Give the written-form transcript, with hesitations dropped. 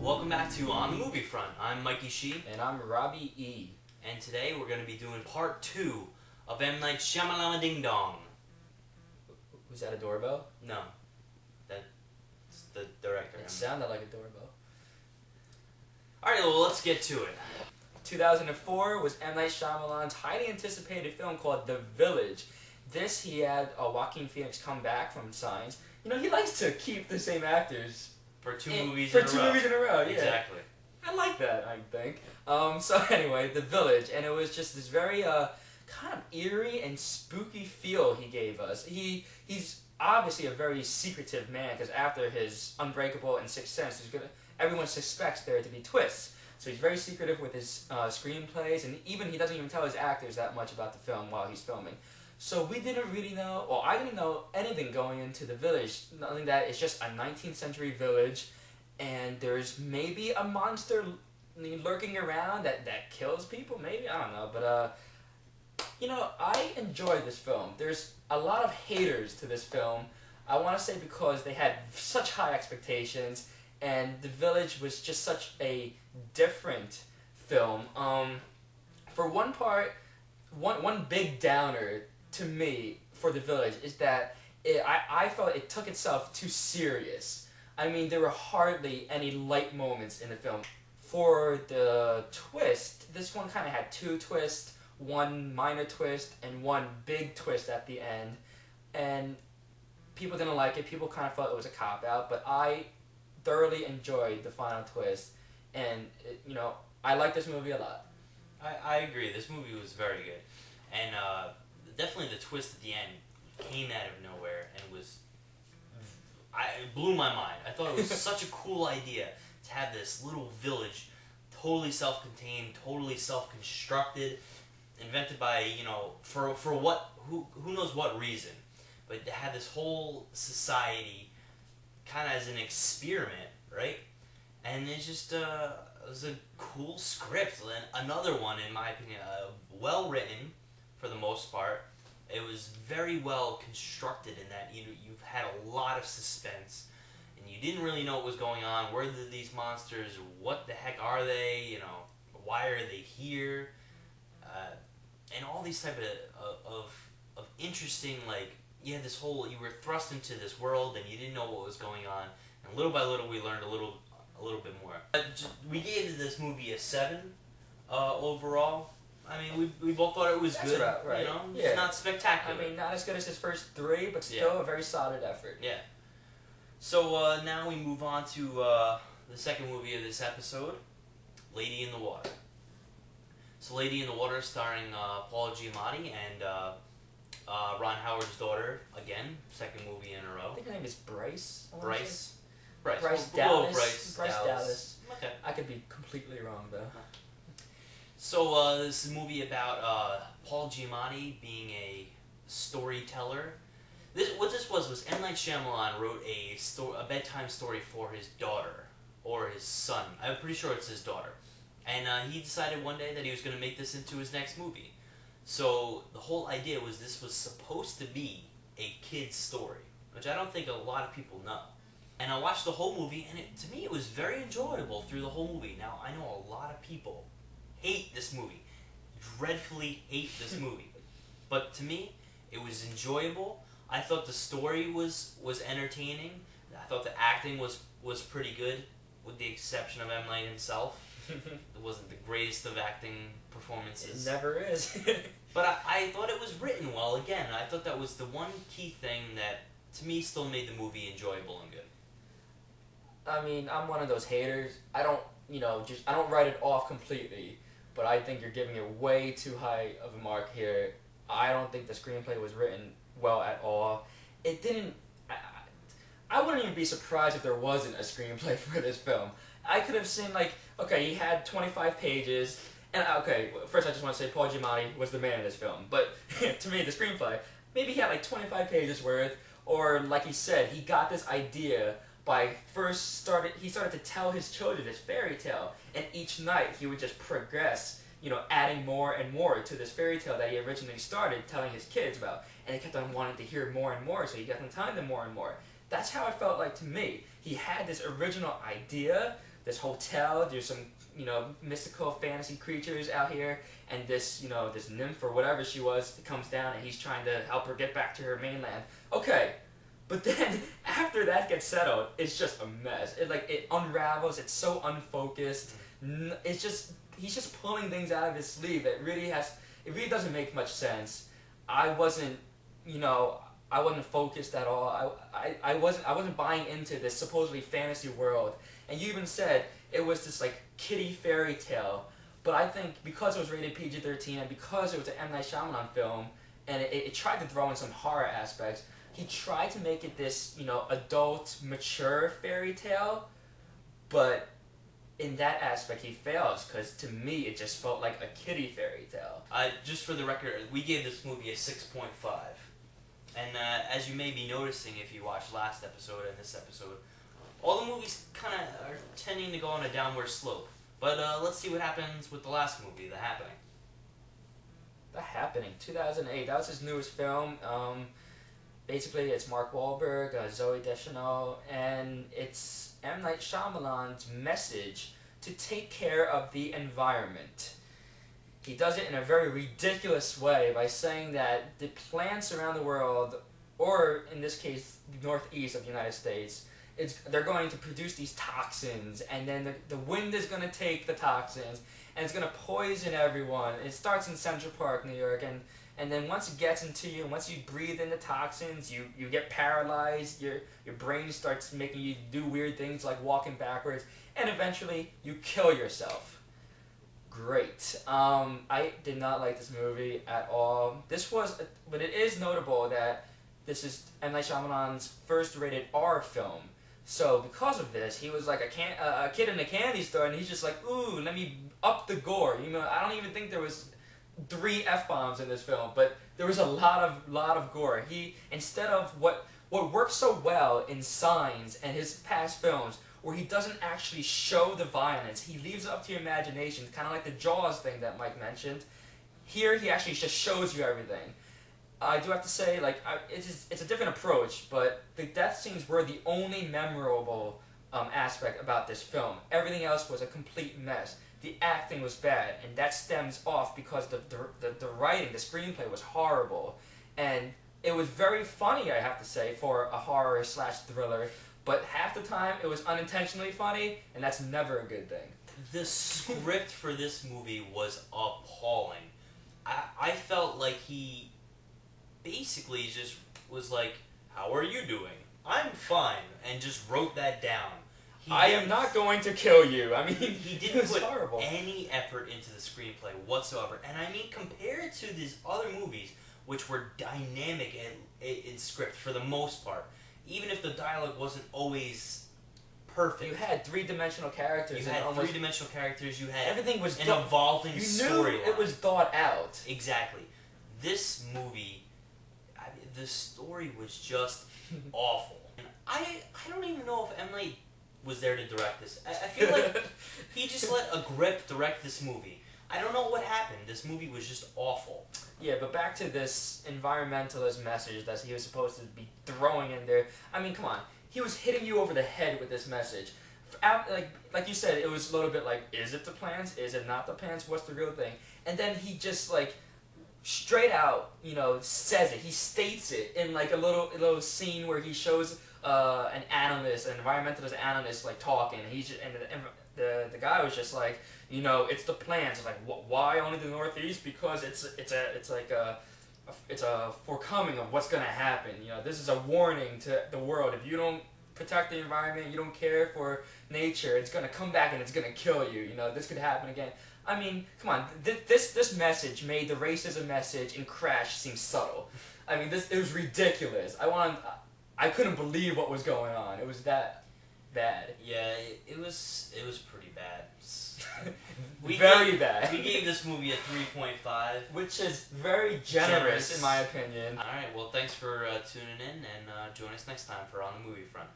Welcome back to On the Movie Front. I'm Mikey Shee. And I'm Robbie E. And today we're going to be doing part 2 of M. Night Shyamalan Ding Dong. Was that a doorbell? No. That's the director. It sounded like a doorbell. Alright, well, let's get to it. 2004 was M. Night Shyamalan's highly anticipated film called The Village. This, he had Joaquin Phoenix come back from Signs. You know, he likes to keep the same actors. For two movies in a row, yeah. Exactly. I like that, I think. So anyway, The Village, and it was just this very kind of eerie and spooky feel he gave us. He's obviously a very secretive man, because after his Unbreakable and Sixth Sense, everyone suspects there to be twists. So he's very secretive with his screenplays, and even he doesn't even tell his actors that much about the film while he's filming. So we didn't really know, well, I didn't know anything going into The Village, knowing that it's just a 19th century village, and there's maybe a monster lurking around that kills people, maybe, I don't know, but, you know, I enjoyed this film. There's a lot of haters to this film, I want to say because they had such high expectations, and The Village was just such a different film. For one part, one big downer to me for The Village is that I felt it took itself too serious. I mean, there were hardly any light moments in the film. For the twist, this one kind of had two twists, one minor twist and one big twist at the end. And people didn't like it. People kind of felt it was a cop-out, but I thoroughly enjoyed the final twist. And, you know, I like this movie a lot. I agree. This movie was very good. And definitely the twist at the end came out of nowhere and it blew my mind. I thought it was such a cool idea to have this little village, totally self-contained, totally self-constructed, invented by, you know, for what, who knows what reason, but to have this whole society kind of as an experiment, right? And it's just, it was a cool script, and another one, in my opinion, well written, for the most part. It was very well constructed in that you've had a lot of suspense, and you didn't really know what was going on. Where are these monsters? What the heck are they? You know, why are they here? And all these type of interesting, like, you were thrust into this world and you didn't know what was going on, and little by little we learned a little bit more. We gave this movie a 7 overall. I mean, we both thought it was good. That's right. You know, yeah. It's not spectacular. I mean, not as good as his first 3, but still a very solid effort. Yeah. So now we move on to the second movie of this episode, Lady in the Water. So Lady in the Water, starring Paul Giamatti and Ron Howard's daughter, again, second movie in a row. I think her name is Bryce. Bryce Dallas. Bryce Dallas. Okay. I could be completely wrong, though. So this is a movie about Paul Giamatti being a storyteller. What this was M. Night Shyamalan wrote a bedtime story for his daughter, or his son. I'm pretty sure it's his daughter. And he decided one day that he was going to make this into his next movie. So the whole idea was this was supposed to be a kid's story, which I don't think a lot of people know. And I watched the whole movie, and to me it was very enjoyable through the whole movie. Now, I know a lot of people hate this movie, dreadfully hate this movie, but to me it was enjoyable. I thought the story was entertaining. I thought the acting was pretty good, with the exception of M. Night himself. It wasn't the greatest of acting performances. It never is. But I thought it was written well. Again, I thought that was the one key thing that to me still made the movie enjoyable and good. I mean, I'm one of those haters. I don't write it off completely. But I think you're giving it way too high of a mark here. I don't think the screenplay was written well at all. It didn't... I wouldn't even be surprised if there wasn't a screenplay for this film. I could have seen, like, okay, he had 25 pages, and okay, first I just want to say Paul Giamatti was the man in this film. But to me, the screenplay, maybe he had like 25 pages worth, or like he said, he got this idea by he started to tell his children this fairy tale, and each night he would just progress, you know, adding more and more to this fairy tale that he originally started telling his kids about, and he kept on wanting to hear more and more, so he kept on telling them more and more. That's how it felt like to me. He had this original idea, this hotel. There's some, mystical fantasy creatures out here, and this, this nymph or whatever she was comes down, and he's trying to help her get back to her mainland. Okay, but then after that gets settled, it's just a mess. It unravels. It's so unfocused. It's just he's just pulling things out of his sleeve. It really doesn't make much sense. I wasn't focused at all. I wasn't buying into this supposedly fantasy world. And you even said it was this like kiddie fairy tale. But I think because it was rated PG-13 and because it was an M. Night Shyamalan film, and it tried to throw in some horror aspects, he tried to make it this, adult, mature fairy tale, but in that aspect he fails, because to me it just felt like a kiddie fairy tale. Just for the record, we gave this movie a 6.5. And as you may be noticing if you watched last episode and this episode, all the movies kind of are tending to go on a downward slope. But let's see what happens with the last movie, The Happening. The Happening, 2008. That was his newest film. Basically, it's Mark Wahlberg, Zooey Deschanel, and it's M. Night Shyamalan's message to take care of the environment. He does it in a very ridiculous way by saying that the plants around the world, or in this case, the northeast of the United States, they're going to produce these toxins, and then the wind is going to take the toxins, and it's going to poison everyone. It starts in Central Park, New York, and then once it gets into you, once you breathe in the toxins, you get paralyzed, your brain starts making you do weird things like walking backwards, and eventually you kill yourself. Great. I did not like this movie at all. But it is notable that this is M. Night Shyamalan's first rated R film. So because of this, he was like a kid in a candy store, and he's just like, ooh, let me up the gore. I don't even think there was 3 F-bombs in this film, but there was a lot of gore. He, instead of what worked so well in Signs and his past films, where he doesn't actually show the violence, he leaves it up to your imagination, kind of like the Jaws thing that Mike mentioned. Here, he actually just shows you everything. I do have to say, it's a different approach, but the death scenes were the only memorable aspect about this film. Everything else was a complete mess. The acting was bad, and that stems off because the writing, the screenplay was horrible. And it was very funny, I have to say, for a horror/thriller, but half the time it was unintentionally funny, and that's never a good thing. The script for this movie was appalling. I felt like he basically just was like, how are you doing? I'm fine, and just wrote that down. I am not going to kill you. I mean, he didn't put any effort into the screenplay whatsoever. And I mean, compared to these other movies, which were dynamic in script for the most part, even if the dialogue wasn't always perfect. You had 3-dimensional characters. You had 3-dimensional characters. You had everything was an evolving storyline. You knew it was thought out. Exactly. This movie, the story was just awful. And I don't even know if M. Night was there to direct this. I feel like he just let a grip direct this movie. I don't know what happened. This movie was just awful. Yeah, but back to this environmentalist message that he was supposed to be throwing in there. I mean, come on. He was hitting you over the head with this message. Like you said, it was a little bit like, is it the plants? Is it not the plants? What's the real thing? And then he just straight out, says it. He states it in like a little scene where he shows an analyst, an environmentalist analyst, talking. And the guy was just like, it's the plants. It's like, why only the Northeast? Because it's a forecoming of what's gonna happen. This is a warning to the world. If you don't protect the environment, you don't care for nature, it's gonna come back and it's gonna kill you. This could happen again. I mean, come on. This message made the racism message in Crash seem subtle. I mean, it was ridiculous. I couldn't believe what was going on. It was that bad. Yeah, it was pretty bad. Very bad. We gave this movie a 3.5. Which is very generous in my opinion. Alright, well thanks for tuning in, and join us next time for On the Movie Front.